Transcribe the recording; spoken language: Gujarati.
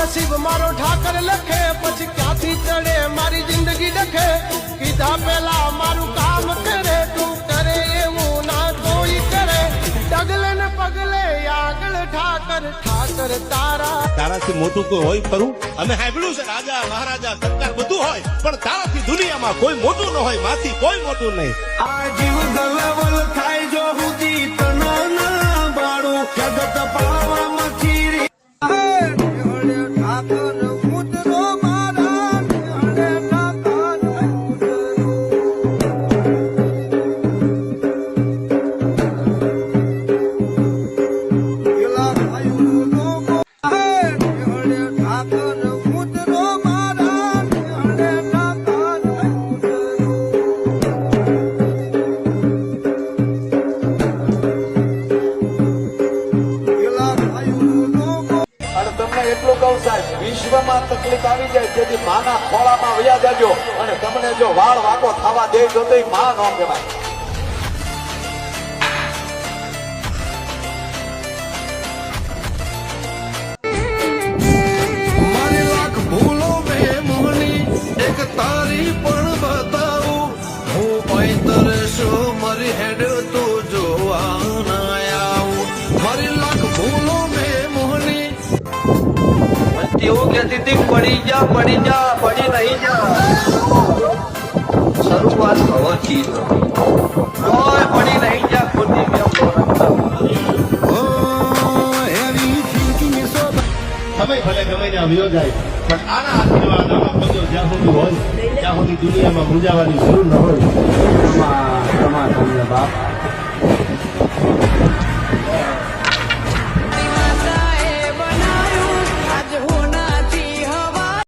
નસીબ મારો ઠાકર લખે પછી ક્યાંથી ચડે મારી જિંદગી ડખે કીધા પેલા મારું કામ કરે તું કરે એવું ના કોઈ કરે ડગલે ને પગલે આગળ ઠાકર ઠાકર તારા તારાથી મોટું કોઈ હોય ખરું? અમે સાંભળ્યું છે રાજા મહારાજા સરકાર બધું હોય પણ તારાથી દુનિયામાં કોઈ મોટું ન હોય, માથી કોઈ મોટું નહીં. આ જીવ ગલવલ થાય જો હુદી તના ના બાળું જગત પાવામાં ચીરી ઠાકર મુદરો મારા ઠાકર એટલું કહું સાહેબ, વિશ્વમાં તકલીફ આવી જાય તેથી માના ખોળામાં વયા જાજો અને તમને જો વાળ વાકો થવા દે તો માં ન કહેવાય. મારી લાખ ભૂલો બે મોહની એક તારી પણ બતાવું હું પૈતર છું મારી હેડ તું જોવા ના આવું મારી લાખ ભૂલો બે મોહની તેવું કહેતી હતી પડી જા પડી નહીં જા શરૂઆત હોવાથી કોઈ પડી નહીં જા ખોટી સમય ભલે ગમે ને આવ્યો જાય પણ આના આશીર્વાદ આમાં પગો જ્યાં સુધી હોય ત્યાં સુધી દુનિયામાં મૂંઝાવાની જરૂર ન હોય. બાપ